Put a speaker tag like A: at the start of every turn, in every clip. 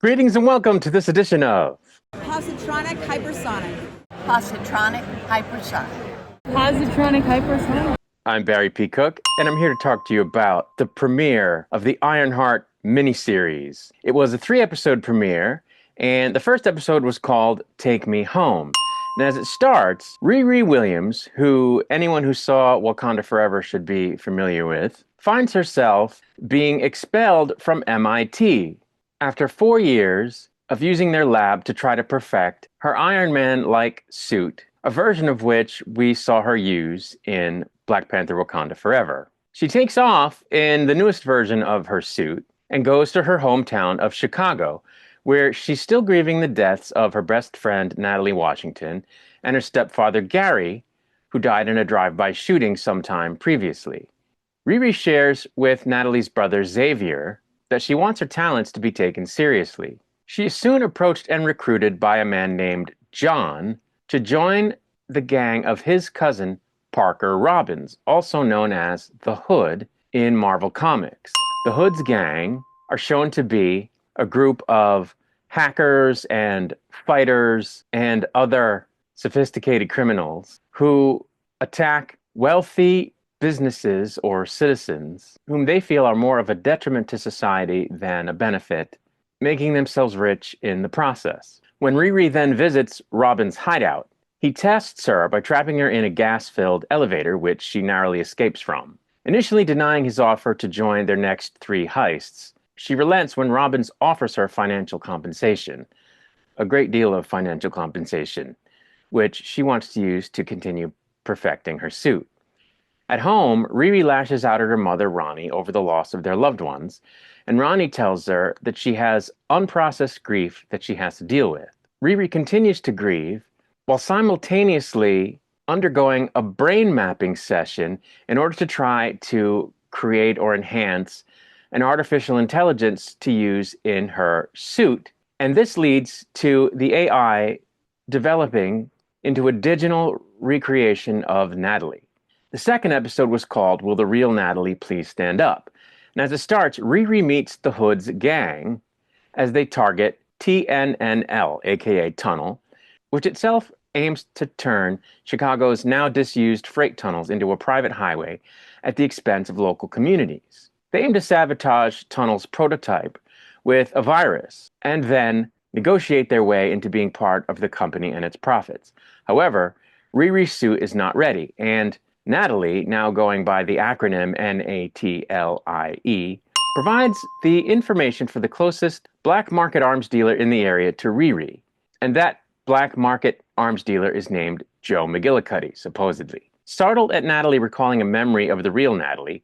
A: Greetings and welcome to this edition of
B: Positronic hypersonic.
C: Positronic hypersonic.
D: Positronic hypersonic.
A: I'm Barry P. Cook, and I'm here to talk to you about the premiere of the Ironheart miniseries. It was a 3-episode premiere, and the first episode was called Take Me Home. And as it starts, Riri Williams, who anyone who saw Wakanda Forever should be familiar with, finds herself being expelled from MIT after 4 years of using their lab to try to perfect her Iron Man-like suit, a version of which we saw her use in Black Panther Wakanda Forever. She takes off in the newest version of her suit and goes to her hometown of Chicago, where she's still grieving the deaths of her best friend Natalie Washington and her stepfather Gary, who died in a drive-by shooting sometime previously. Riri shares with Natalie's brother Xavier that she wants her talents to be taken seriously. She is soon approached and recruited by a man named John to join the gang of his cousin Parker Robbins, also known as the Hood in Marvel Comics. The Hood's gang are shown to be a group of hackers and fighters and other sophisticated criminals who attack wealthy businesses or citizens whom they feel are more of a detriment to society than a benefit, making themselves rich in the process. When Riri then visits Robin's hideout, he tests her by trapping her in a gas-filled elevator, which she narrowly escapes from. Initially denying his offer to join their next 3 heists, she relents when Robbins offers her financial compensation, a great deal of financial compensation, which she wants to use to continue perfecting her suit. At home, Riri lashes out at her mother, Ronnie, over the loss of their loved ones, and Ronnie tells her that she has unprocessed grief that she has to deal with. Riri continues to grieve while simultaneously undergoing a brain mapping session in order to try to create or enhance an artificial intelligence to use in her suit. And this leads to the AI developing into a digital recreation of Natalie. The second episode was called Will the Real Natalie Please Stand Up? And as it starts, Riri meets the Hood's gang as they target TNNL, aka Tunnel, which itself aims to turn Chicago's now disused freight tunnels into a private highway at the expense of local communities. They aim to sabotage Tunnel's prototype with a virus and then negotiate their way into being part of the company and its profits. However, Riri's suit is not ready, and Natalie, now going by the acronym NATLIE, provides the information for the closest black market arms dealer in the area to Riri. And that black market arms dealer is named Joe McGillicuddy, supposedly. Startled at Natalie recalling a memory of the real Natalie,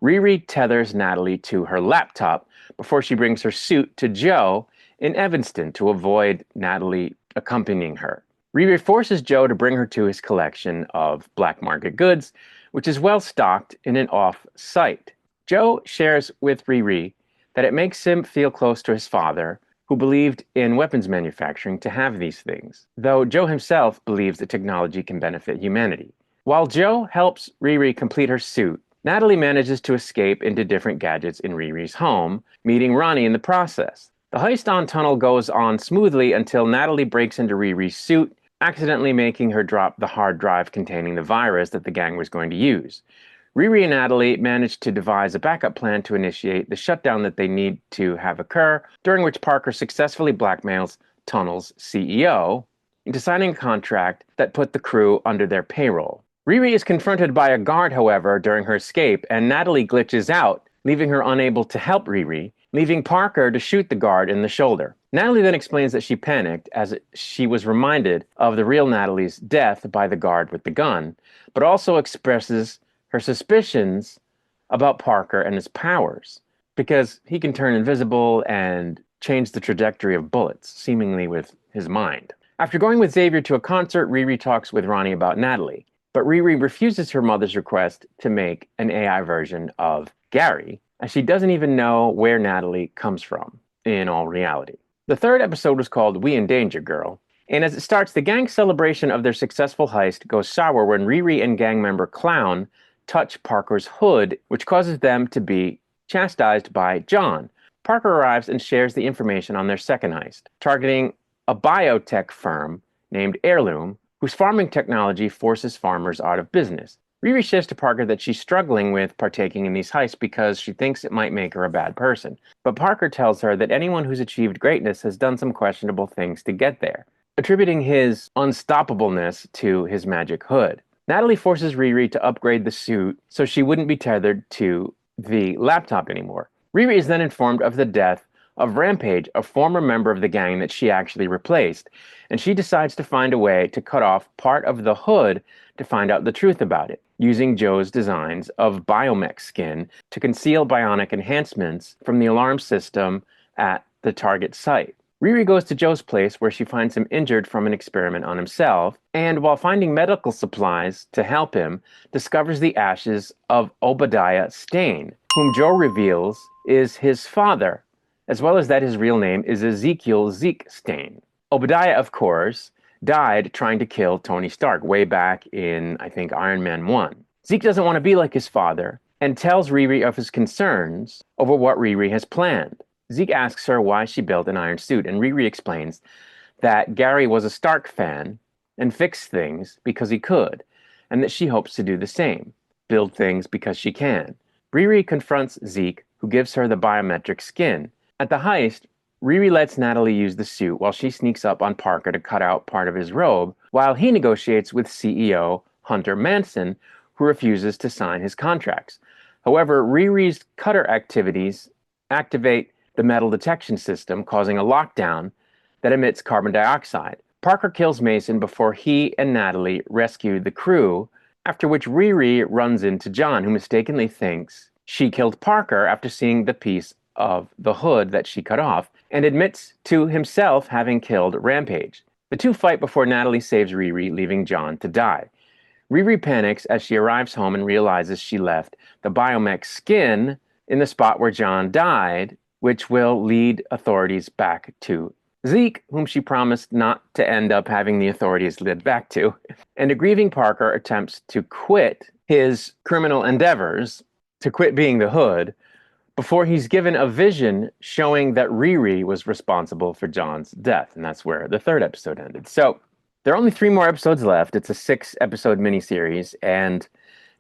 A: Riri tethers Natalie to her laptop before she brings her suit to Joe in Evanston to avoid Natalie accompanying her. Riri forces Joe to bring her to his collection of black market goods, which is well stocked in an off-site. Joe shares with Riri that it makes him feel close to his father, who believed in weapons manufacturing to have these things, though Joe himself believes that technology can benefit humanity. While Joe helps Riri complete her suit, Natalie manages to escape into different gadgets in Riri's home, meeting Ronnie in the process. The heist on Tunnel goes on smoothly until Natalie breaks into Riri's suit, accidentally making her drop the hard drive containing the virus that the gang was going to use. Riri and Natalie manage to devise a backup plan to initiate the shutdown that they need to have occur, during which Parker successfully blackmails Tunnel's CEO into signing a contract that put the crew under their payroll. Riri is confronted by a guard, however, during her escape, and Natalie glitches out, leaving her unable to help Riri, leaving Parker to shoot the guard in the shoulder. Natalie then explains that she panicked as she was reminded of the real Natalie's death by the guard with the gun, but also expresses her suspicions about Parker and his powers, because he can turn invisible and change the trajectory of bullets, seemingly with his mind. After going with Xavier to a concert, Riri talks with Ronnie about Natalie, but Riri refuses her mother's request to make an AI version of Gary, as she doesn't even know where Natalie comes from, in all reality. The third episode was called We in Danger, Girl, and as it starts, the gang's celebration of their successful heist goes sour when Riri and gang member Clown touch Parker's hood, which causes them to be chastised by John. Parker arrives and shares the information on their second heist, targeting a biotech firm named Heirloom, whose farming technology forces farmers out of business. Riri says to Parker that she's struggling with partaking in these heists because she thinks it might make her a bad person. But Parker tells her that anyone who's achieved greatness has done some questionable things to get there, attributing his unstoppableness to his magic hood. Natalie forces Riri to upgrade the suit so she wouldn't be tethered to the laptop anymore. Riri is then informed of the death of Rampage, a former member of the gang that she actually replaced, and she decides to find a way to cut off part of the hood to find out the truth about it, using Joe's designs of biomech skin to conceal bionic enhancements from the alarm system at the target site. Riri goes to Joe's place where she finds him injured from an experiment on himself, and while finding medical supplies to help him, discovers the ashes of Obadiah Stane, whom Joe reveals is his father, as well as that his real name is Ezekiel Zeke Stane. Obadiah, of course, died trying to kill Tony Stark way back in, I think, Iron Man 1. Zeke doesn't want to be like his father and tells Riri of his concerns over what Riri has planned. Zeke asks her why she built an iron suit, and Riri explains that Gary was a Stark fan and fixed things because he could, and that she hopes to do the same, build things because she can. Riri confronts Zeke, who gives her the biometric skin. At the heist, Riri lets Natalie use the suit while she sneaks up on Parker to cut out part of his robe, while he negotiates with CEO Hunter Manson, who refuses to sign his contracts. However, Riri's cutter activities activate the metal detection system, causing a lockdown that emits carbon dioxide. Parker kills Mason before he and Natalie rescue the crew, after which Riri runs into John, who mistakenly thinks she killed Parker after seeing the piece of the hood that she cut off, and admits to himself having killed Rampage. The two fight before Natalie saves Riri, leaving John to die. Riri panics as she arrives home and realizes she left the biomech skin in the spot where John died, which will lead authorities back to Zeke, whom she promised not to end up having the authorities led back to. And a grieving Parker attempts to quit his criminal endeavors, to quit being the Hood, before he's given a vision showing that Riri was responsible for John's death. And that's where the third episode ended. So there are only 3 more episodes left. It's a 6-episode miniseries, and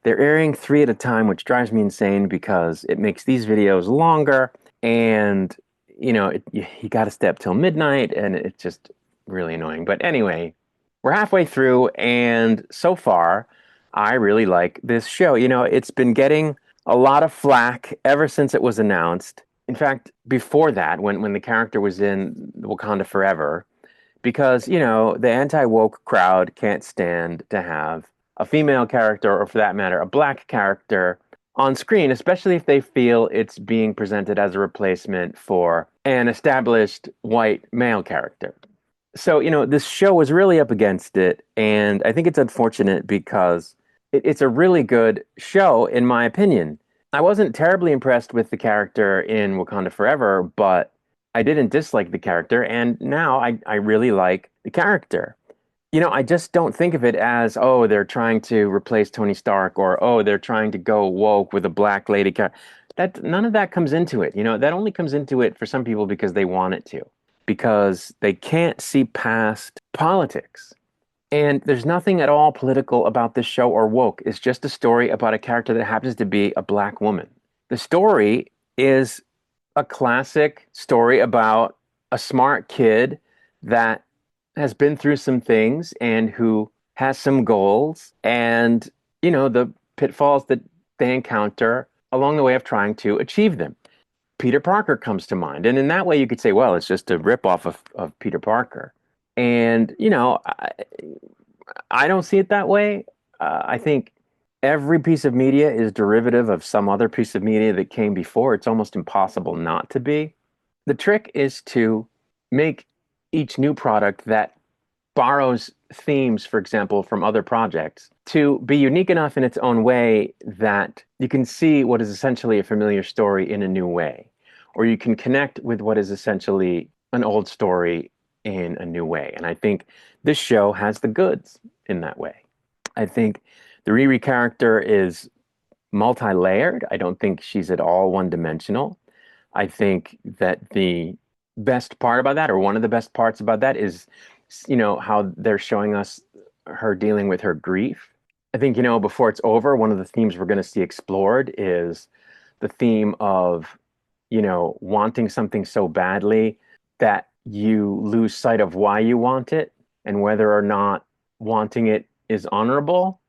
A: they're airing 3 at a time, which drives me insane because it makes these videos longer. And, you know, you got to stay up till midnight, and it's just really annoying. But anyway, we're halfway through, and so far, I really like this show. You know, it's been getting a lot of flack ever since it was announced. In fact, before that, when the character was in Wakanda Forever, because, you know, the anti-woke crowd can't stand to have a female character, or for that matter, a black character on screen, especially if they feel it's being presented as a replacement for an established white male character. So, you know, this show was really up against it, and I think it's unfortunate because it's a really good show, in my opinion. I wasn't terribly impressed with the character in Wakanda Forever, but I didn't dislike the character, and now I really like the character. You know, I just don't think of it as, oh, they're trying to replace Tony Stark, or, oh, they're trying to go woke with a black lady character. None of that comes into it. You know, that only comes into it for some people because they want it to, because they can't see past politics. And there's nothing at all political about this show or woke. It's just a story about a character that happens to be a black woman. The story is a classic story about a smart kid that has been through some things and who has some goals, and, you know, the pitfalls that they encounter along the way of trying to achieve them. Peter Parker comes to mind. And in that way, you could say, well, it's just a ripoff of Peter Parker. And, you know, I don't see it that way. I think every piece of media is derivative of some other piece of media that came before. It's almost impossible not to be. The trick is to make each new product that borrows themes, for example, from other projects, to be unique enough in its own way that you can see what is essentially a familiar story in a new way, or you can connect with what is essentially an old story in a new way. And I think this show has the goods in that way. I think the Riri character is multi-layered. I don't think she's at all one-dimensional. I think that the best part about that, or one of the best parts about that, is, how they're showing us her dealing with her grief. I think, before it's over, one of the themes we're going to see explored is the theme of, wanting something so badly that you lose sight of why you want it and whether or not wanting it is honorable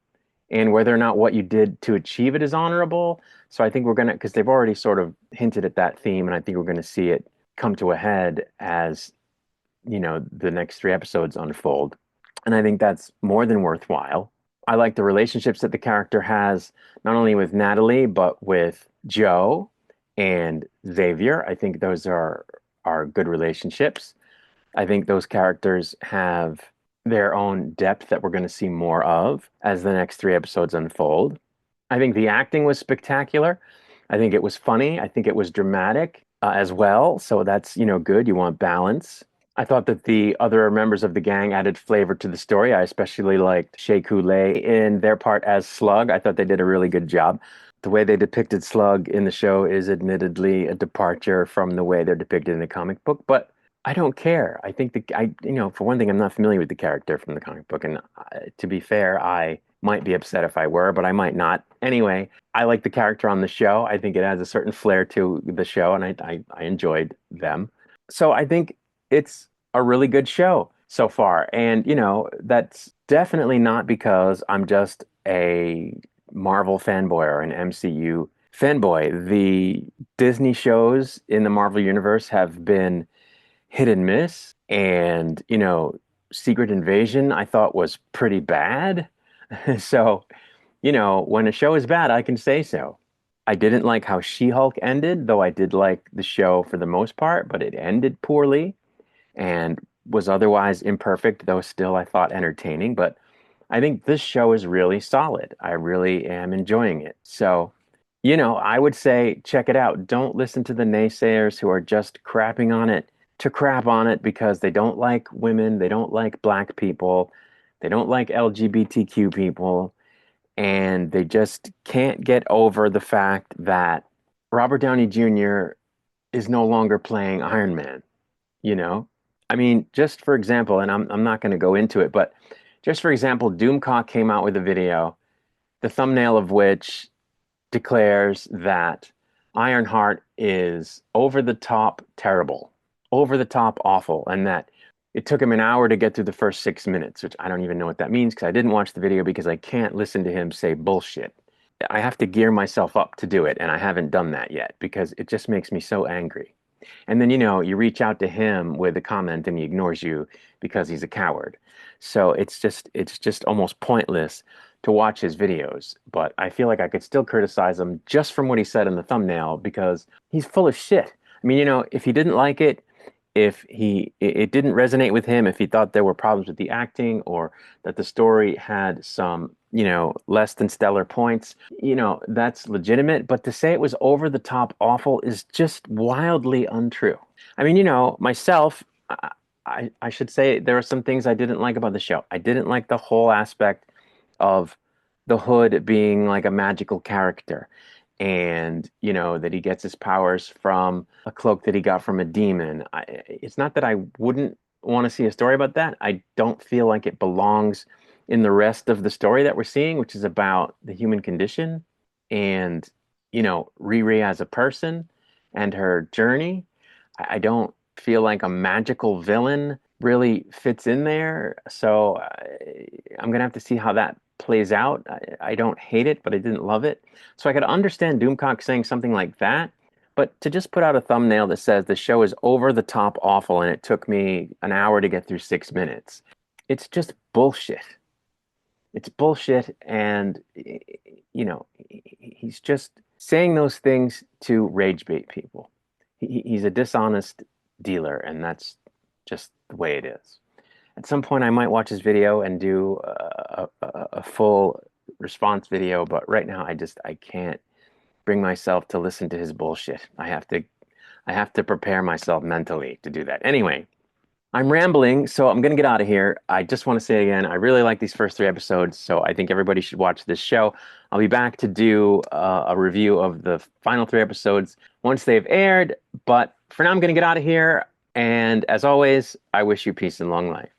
A: and whether or not what you did to achieve it is honorable. So I think we're going to, because they've already sort of hinted at that theme, and I think we're going to see it come to a head as, the next three episodes unfold. And I think that's more than worthwhile. I like the relationships that the character has, not only with Natalie, but with Joe and Xavier. I think those are good relationships. I think those characters have their own depth that we're going to see more of as the next three episodes unfold. I think the acting was spectacular. I think it was funny. I think it was dramatic as well. So that's, good. You want balance. I thought that the other members of the gang added flavor to the story. I especially liked Shea Coulee in their part as Slug. I thought they did a really good job. The way they depicted Slug in the show is admittedly a departure from the way they're depicted in the comic book, but I don't care. I think for one thing, I'm not familiar with the character from the comic book, and to be fair, I might be upset if I were, but I might not. Anyway, I like the character on the show. I think it has a certain flair to the show, and I enjoyed them. So I think it's a really good show so far, and that's definitely not because I'm just a Marvel fanboy or an MCU fanboy. The Disney shows in the Marvel universe have been hit and miss. And, Secret Invasion I thought was pretty bad. So, when a show is bad, I can say so. I didn't like how She-Hulk ended, though I did like the show for the most part, but it ended poorly and was otherwise imperfect, though still I thought entertaining. But I think this show is really solid. I really am enjoying it. So, I would say check it out. Don't listen to the naysayers who are just crapping on it to crap on it because they don't like women, they don't like black people, they don't like LGBTQ people, and they just can't get over the fact that Robert Downey Jr. is no longer playing Iron Man, you know? I mean, just for example, and I'm not going to go into it, but just for example, Doomcock came out with a video, the thumbnail of which declares that Ironheart is over the top terrible, over the top awful, and that it took him an hour to get through the first 6 minutes, which I don't even know what that means because I didn't watch the video because I can't listen to him say bullshit. I have to gear myself up to do it, and I haven't done that yet because it just makes me so angry. And then, you reach out to him with a comment and he ignores you because he's a coward. So it's just almost pointless to watch his videos. But I feel like I could still criticize him just from what he said in the thumbnail because he's full of shit. I mean, if he didn't like it, if it didn't resonate with him, if he thought there were problems with the acting or that the story had some, less than stellar points, that's legitimate. But to say it was over the top awful is just wildly untrue. I mean, myself, I should say there are some things I didn't like about the show. I didn't like the whole aspect of the Hood being like a magical character and that he gets his powers from a cloak that he got from a demon. It's not that I wouldn't want to see a story about that. I don't feel like it belongs in the rest of the story that we're seeing, which is about the human condition and Riri as a person and her journey. I don't feel like a magical villain really fits in there. So I'm gonna have to see how that plays out. I don't hate it, but I didn't love it. So I could understand Doomcock saying something like that, but to just put out a thumbnail that says the show is over the top awful and it took me an hour to get through 6 minutes, it's just bullshit. It's bullshit, and he's just saying those things to rage bait people. He's a dishonest dealer, and that's just the way it is. At some point, I might watch his video and do a full response video, but right now, I can't bring myself to listen to his bullshit. I have to prepare myself mentally to do that. Anyway, I'm rambling, so I'm going to get out of here. I just want to say again, I really like these first three episodes, so I think everybody should watch this show. I'll be back to do a review of the final three episodes once they've aired, but for now, I'm going to get out of here. And as always, I wish you peace and long life.